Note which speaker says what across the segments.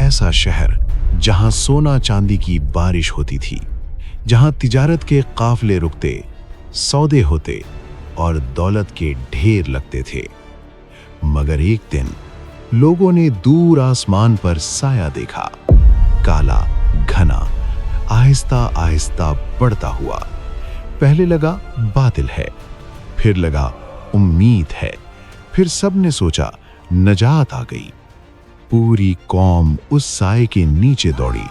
Speaker 1: ऐसा शहर जहां सोना चांदी की बारिश होती थी, जहां तिजारत के काफले रुकते, सौदे होते और दौलत के ढेर लगते थे। मगर एक दिन लोगों ने दूर आसमान पर साया देखा, काला, घना, आहिस्ता आहिस्ता बढ़ता हुआ। पहले लगा बातिल है, फिर लगा उम्मीद है, फिर सबने सोचा नजात आ गई। पूरी कौम उस साए के नीचे दौड़ी,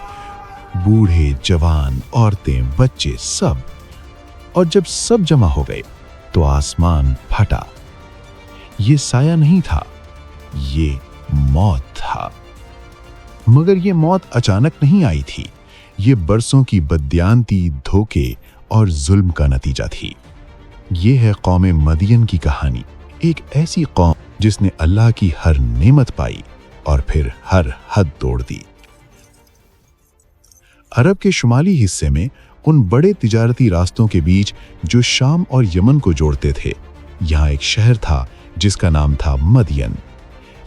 Speaker 1: बूढ़े, जवान, औरतें, बच्चे, सब। और जब सब जमा हो गए तो आसमान फटा। ये साया नहीं था, ये मौत था। मगर ये मौत अचानक नहीं आई थी, ये बरसों की बददियानती, धोखे और जुल्म का नतीजा थी। ये है कौम मदियन की कहानी, एक ऐसी कौम जिसने अल्लाह की हर नेमत पाई और फिर हर हद तोड़ दी। अरब के शुमाली हिस्से में उन बड़े तिजारती रास्तों के बीच जो शाम और यमन को जोड़ते थे, यहाँ एक शहर था जिसका नाम था मदियन।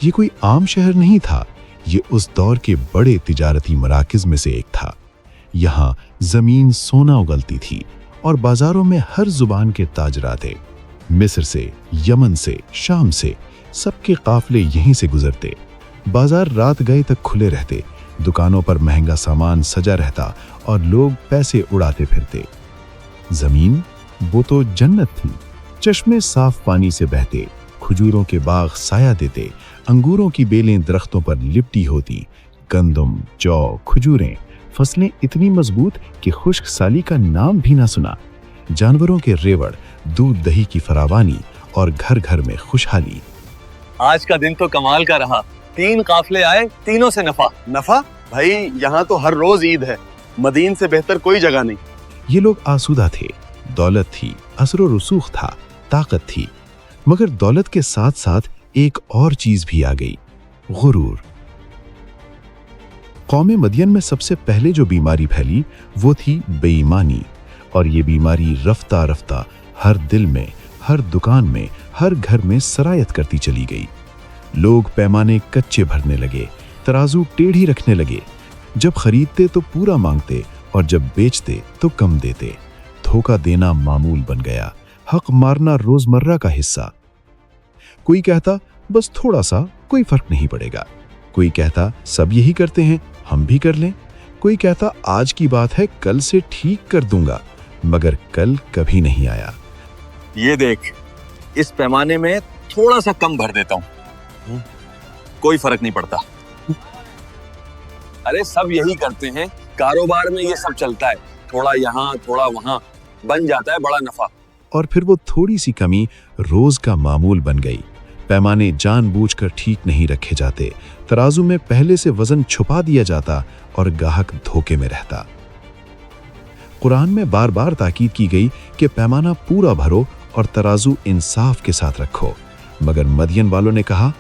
Speaker 1: ये कोई आम शहर नहीं था, ये उस दौर के बड़े तिजारती मराकिज में से एक था। यहाँ जमीन सोना उगलती थी और बाजारों में हर जुबान के ताजर आते। मिस्र से, यमन से, शाम से, सबके काफले यहीं से गुजरते। बाजार रात गए तक खुले रहते, दुकानों पर महंगा सामान सजा रहता और लोग पैसे उड़ाते फिरते। जमीन वो तो जन्नत थी, चश्मे साफ पानी से बहते, खजूरों के बाग साया देते, अंगूरों की बेलें दरख्तों पर लिपटी होती, गंदम, जौ, खजूरें, फसलें इतनी मजबूत कि खुश्क साली का नाम भी ना सुना। जानवरों के रेवड़, दूध दही की फरावानी और घर घर में खुशहाली।
Speaker 2: आज का दिन तो कमाल का रहा, 3 काफले आए, तीनों से नफा।
Speaker 3: नफा? भाई यहाँ तो हर रोज ईद है, मदीन से बेहतर कोई जगह नहीं।
Speaker 1: ये लोग आसूदा थे, दौलत थी, असर व रसूख था, ताकत थी। मगर दौलत के साथ साथ एक और चीज भी आ गई, गुरूर। कौम मदियन में सबसे पहले जो बीमारी फैली वो थी बेईमानी। और ये बीमारी रफ्ता रफ्ता हर दिल में, हर दुकान में, हर घर में सरायत करती चली गई। लोग पैमाने कच्चे भरने लगे, तराजू टेढ़ी रखने लगे। जब खरीदते तो पूरा मांगते और जब बेचते तो कम देते। धोखा देना मामूल बन गया, हक मारना रोजमर्रा का हिस्सा। कोई कहता बस थोड़ा सा, कोई फर्क नहीं पड़ेगा। कोई कहता सब यही करते हैं, हम भी कर लें। कोई कहता आज की बात है, कल से ठीक कर दूंगा। मगर कल कभी नहीं आया।
Speaker 2: ये देख, इस पैमाने में थोड़ा सा कम भर देता हूँ, कोई फर्क नहीं पड़ता। अरे सब यही करते हैं, कारोबार में ये सब चलता है, थोड़ा यहाँ थोड़ा वहां, बन जाता है बड़ा नफा।
Speaker 1: और फिर वो थोड़ी सी कमी रोज का मामूल बन गई। पैमाने जानबूझकर ठीक नहीं रखे जाते, तराजू में पहले से वजन छुपा दिया जाता और गाहक धोखे में रहता। कुरान में बार बार ताकीद की गई कि पैमाना पूरा भरो और तराजू इंसाफ के साथ रखो। मगर मदियन वालों ने कहा,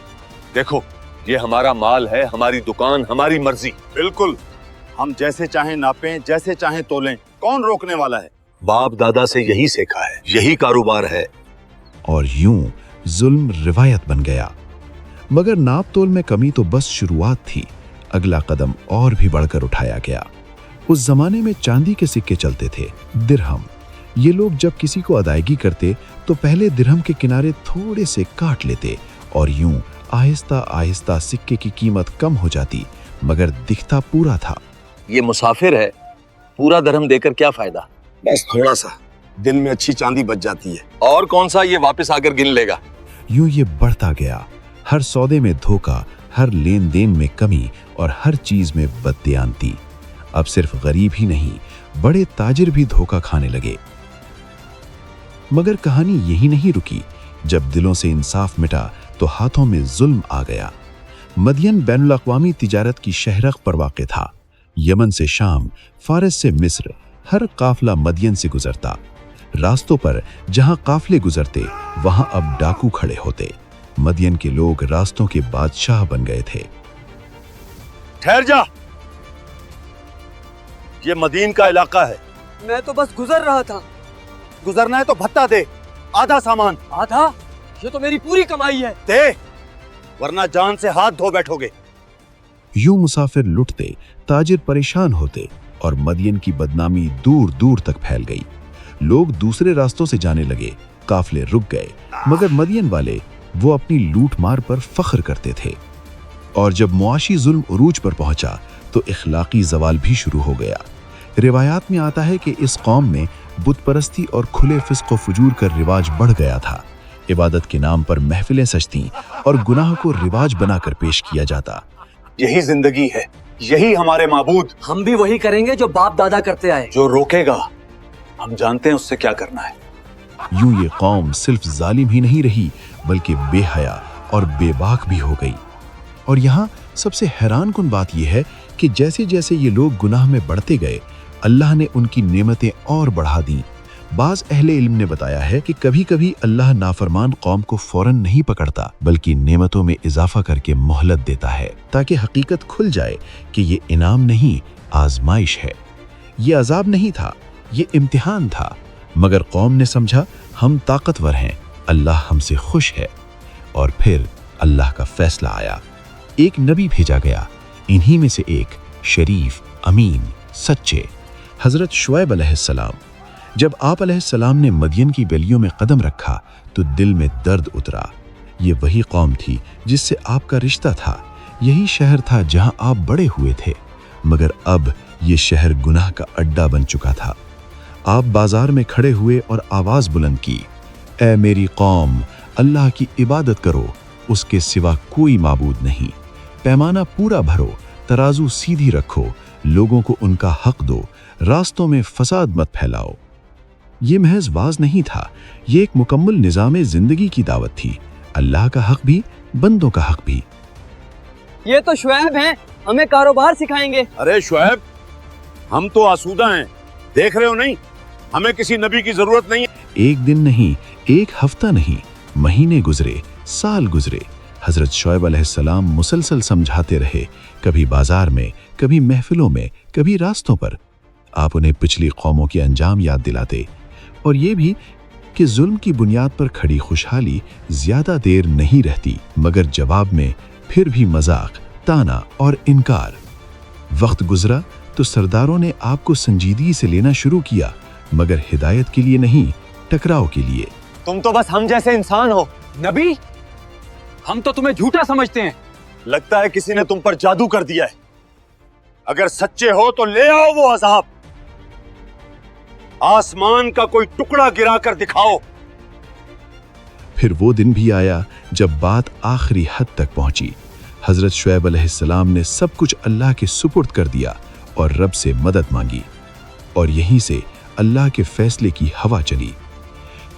Speaker 3: देखो ये हमारा माल है, हमारी दुकान, हमारी मर्जी। बिल्कुल, हम जैसे चाहें नापें, जैसे चाहें तोलें, कौन रोकने वाला है?
Speaker 2: बाप दादा से यही सीखा है, यही कारोबार है।
Speaker 1: और यूं जुल्म रिवायत बन गया। मगर नाप तोल में कमी तो बस शुरुआत थी, अगला कदम और भी बढ़कर उठाया गया। उस जमाने में चांदी के सिक्के चलते थे, दिरहम। ये लोग जब किसी को अदायगी करते तो पहले दिरहम के किनारे थोड़े से काट लेते और यूं आहिस्ता आहिस्ता सिक्के की कीमत कम हो जाती, मगर दिखता पूरा था।
Speaker 2: ये मुसाफिर है, पूरा दरहम देकर क्या फायदा,
Speaker 3: बस थोड़ा सा, दिन में अच्छी चांदी बच जाती है।
Speaker 2: और कौन सा ये वापस आकर गिन लेगा।
Speaker 1: यूं ये बढ़ता गया, हर सौदे में धोखा, हर लेन देन में कमी और हर चीज में बददियानती। अब सिर्फ गरीब ही नहीं, बड़े ताजिर भी धोखा खाने लगे। मगर कहानी यही नहीं रुकी। जब दिलों से इंसाफ मिटा तो हाथों में जुल्म आ गया। मदियन बैनुल अक़वामी तिजारत की शहरक पर वाक़ था। यमन से शाम, फारस से मिस्र, हर काफला मदियन से गुजरता। रास्तों पर जहां काफले गुजरते वहां अब डाकू खड़े होते। मदियन के लोग रास्तों के बादशाह बन गए थे।
Speaker 3: ठहर जा, ये मदीन का इलाका है।
Speaker 4: मैं तो बस गुजर रहा था।
Speaker 3: गुजरना है तो भत्ता दे, आधा सामान।
Speaker 4: आधा? ये तो मेरी पूरी कमाई है।
Speaker 3: दे, वरना जान से हाथ धो बैठोगे।
Speaker 1: यूं मुसाफिर लुटते, ताजिर परेशान होते और मदियन की बदनामी दूर दूर तक फैल गई। लोग दूसरे रास्तों से जाने लगे, काफिले रुक गए, मगर मदियन वाले वो अपनी लूट मार पर फख्र करते थे। और जब मुआशी जुल्म उरूज पर पहुंचा तो इखलाकी जवाल भी शुरू हो गया। रिवायात में आता है कि इस कौम में बुत परस्ती और खुले फिस्क व फुजूर का रिवाज बढ़ गया था। इबादत के नाम पर महफिलें सजती और गुनाह को रिवाज बनाकर पेश किया जाता।
Speaker 3: यही जिंदगी है, यही हमारे माबूद।
Speaker 4: हम भी वही करेंगे जो बाप दादा करते आए।
Speaker 3: जो रोकेगा हम जानते हैं उससे क्या करना है।
Speaker 1: यूं ये कौम सिर्फ जालिम ही नहीं रही बल्कि बेहया और बेबाक भी हो गई। और यहाँ सबसे हैरान कुन बात यह है कि जैसे जैसे ये लोग गुनाह में बढ़ते गए, अल्लाह ने उनकी नेमतें और बढ़ा दी। बाज अहले इल्म ने बताया है कि कभी कभी अल्लाह नाफरमान कौम को फौरन नहीं पकड़ता बल्कि नेमतों में इजाफा करके मोहलत देता है ताकि हकीकत खुल जाए कि ये इनाम नहीं, आजमाइश है। ये अजाब नहीं था, ये इम्तिहान था। मगर कौम ने समझा हम ताकतवर हैं, अल्लाह हमसे खुश है। और फिर अल्लाह का फैसला आया, एक नबी भेजा गया। इन्हीं में से एक शरीफ, अमीन, सच्चे हजरत शुएब अलैहिस्सलाम। जब आप अलैहिस्सलाम ने मदियन की गलियों में कदम रखा तो दिल में दर्द उतरा। ये वही कौम थी जिससे आपका रिश्ता था, यही शहर था जहां आप बड़े हुए थे। मगर अब ये शहर गुनाह का अड्डा बन चुका था। आप बाजार में खड़े हुए और आवाज बुलंद की, ऐ मेरी कौम, अल्लाह की इबादत करो, उसके सिवा कोई माबूद नहीं। पैमाना पूरा भरो, तराजू सीधी रखो, लोगों को उनका हक दो, रास्तों में फसाद मत फैलाओ। ये महज वाज नहीं था, ये एक मुकम्मल निज़ामे जिंदगी की दावत थी। अल्लाह का हक भी, बंदों का हक भी।
Speaker 4: ये तो शुएब हैं, हमें कारोबार सिखाएंगे।
Speaker 3: अरे शुएब, हम तो आसूदा हैं, देख रहे हो नहीं, हमें किसी नबी की जरूरत नहीं है।
Speaker 1: एक दिन नहीं, एक हफ्ता नहीं, महीने गुजरे, साल गुजरे। हजरत शुएब अलैहिस्सलाम मुसलसल समझाते रहे, कभी बाजार में, कभी महफिलों में, कभी रास्तों पर। आप उन्हें पिछली कौमों के अंजाम याद दिलाते और ये भी कि जुल्म की बुनियाद पर खड़ी खुशहाली ज्यादा देर नहीं रहती। मगर जवाब में फिर भी मजाक, ताना और इनकार। वक्त गुजरा तो सरदारों ने आपको संजीदगी से लेना शुरू किया, मगर हिदायत के लिए नहीं, टकराव के लिए।
Speaker 2: तुम तो बस हम जैसे इंसान हो।
Speaker 5: नबी, हम तो तुम्हें झूठा समझते हैं।
Speaker 3: लगता है किसी ने तुम पर जादू कर दिया है। अगर सच्चे हो तो ले आओ वो अजाब, आसमान का कोई टुकड़ा गिरा कर दिखाओ।
Speaker 1: फिर वो दिन भी आया जब बात आखिरी हद तक पहुंची। हजरत शुएब अलैहिस्सलाम ने सब कुछ अल्लाह के सुपुर्द कर दिया और रब से मदद मांगी। और यहीं से अल्लाह के फैसले की हवा चली।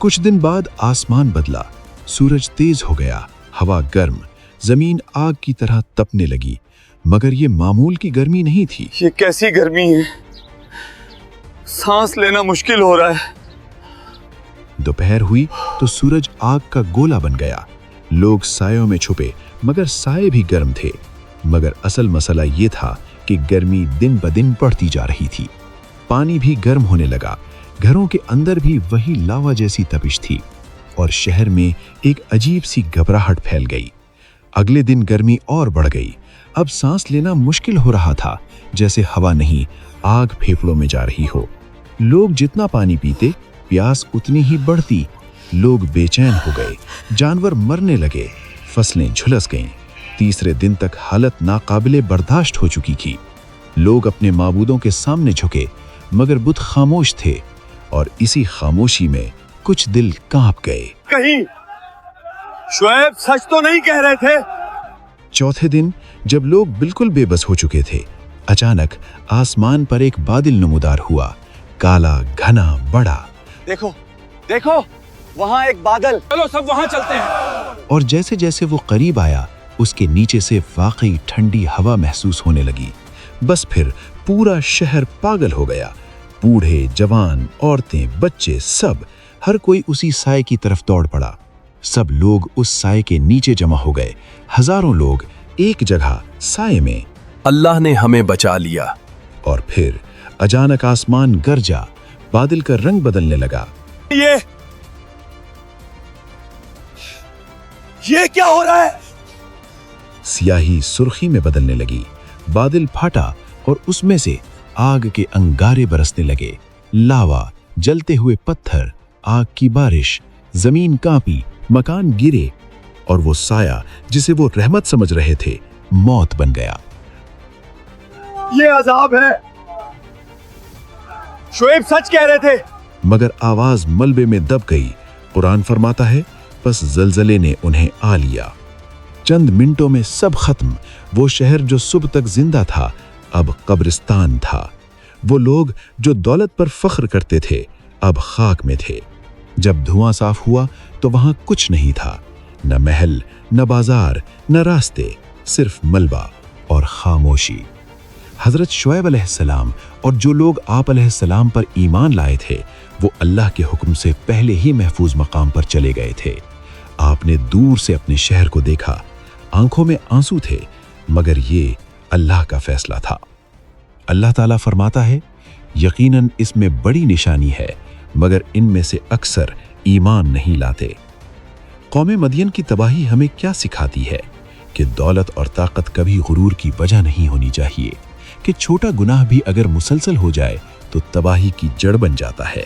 Speaker 1: कुछ दिन बाद आसमान बदला, सूरज तेज हो गया, हवा गर्म, जमीन आग की तरह तपने लगी। मगर ये मामूल की गर्मी नहीं थी।
Speaker 3: ये कैसी गर्मी है, सांस लेना मुश्किल हो रहा है।
Speaker 1: दोपहर हुई तो सूरज आग का गोला बन गया। लोग सायों में छुपे, मगर साये भी गर्म थे। मगर असल मसला ये था कि गर्मी दिन ब दिन बढ़ती जा रही थी। पानी भी गर्म होने लगा, घरों के अंदर भी वही लावा जैसी तपिश थी और शहर में एक अजीब सी घबराहट फैल गई। अगले दिन गर्मी और बढ़ गई। अब सांस लेना मुश्किल हो रहा था, जैसे हवा नहीं, आग फेफड़ों में जा रही हो। लोग जितना पानी पीते, प्यास उतनी ही बढ़ती। लोग बेचैन हो गए, जानवर मरने लगे, फसलें झुलस गईं। तीसरे दिन तक हालत नाकाबिले बर्दाश्त हो चुकी थी। लोग अपने माबूदों के सामने झुके, मगर बुत खामोश थे और इसी खामोशी में कुछ दिल कांप गए।
Speaker 3: कहीं शुएब सच तो नहीं कह रहे थे?
Speaker 1: चौथे दिन जब लोग बिल्कुल बेबस हो चुके थे, अचानक आसमान पर एक बादल नमूदार हुआ, काला, घना, बड़ा।
Speaker 2: देखो देखो, वहां एक बादल।
Speaker 5: चलो सब वहां चलते हैं।
Speaker 1: और जैसे जैसे वो करीब आया, उसके नीचे से वाकई ठंडी हवा महसूस होने लगी। बस फिर पूरा शहर पागल हो गया। बूढ़े, जवान, औरतें, बच्चे, सब, हर कोई उसी साए की तरफ दौड़ पड़ा। सब लोग उस साए के नीचे जमा हो गए। हजारों लोग एक जगह साए में।
Speaker 6: अल्लाह ने हमें बचा लिया।
Speaker 1: और फिर अचानक आसमान गरजा, बादल का रंग बदलने लगा।
Speaker 3: ये क्या हो रहा है?
Speaker 1: सियाही सुर्खी में बदलने लगी। बादल फाटा और उसमें से आग के अंगारे बरसने लगे। लावा, जलते हुए पत्थर, आग की बारिश, जमीन कांपी, मकान गिरे और वो साया जिसे वो रहमत समझ रहे थे मौत बन गया।
Speaker 3: ये अजाब है, शुएब सच कह रहे थे।
Speaker 1: मगर आवाज मलबे में दब गई। कुरान फरमाता है, बस जलजले ने उन्हें आ लिया। चंद मिनटों में सब खत्म। वो शहर जो सुबह तक जिंदा था अब कब्रिस्तान था। वो लोग जो दौलत पर फख्र करते थे अब खाक में थे। जब धुआं साफ हुआ तो वहां कुछ नहीं था, न महल, न बाजार, न रास्ते, सिर्फ मलबा और खामोशी। हजरत शुएब अलैहिस्सलाम और जो लोग आप अलैहिस्सलाम पर ईमान लाए थे वो अल्लाह के हुक्म से पहले ही महफूज मकाम पर चले गए थे। आपने दूर से अपने शहर को देखा, आंखों में आंसू थे, मगर ये अल्लाह का फैसला था। अल्लाह ताला फरमाता है, यकीनन इसमें बड़ी निशानी है, मगर इनमें से अक्सर ईमान नहीं लाते। कौम मदियन की तबाही हमें क्या सिखाती है कि दौलत और ताकत कभी गुरूर की वजह नहीं होनी चाहिए, कि छोटा गुनाह भी अगर मुसलसल हो जाए तो तबाही की जड़ बन जाता है।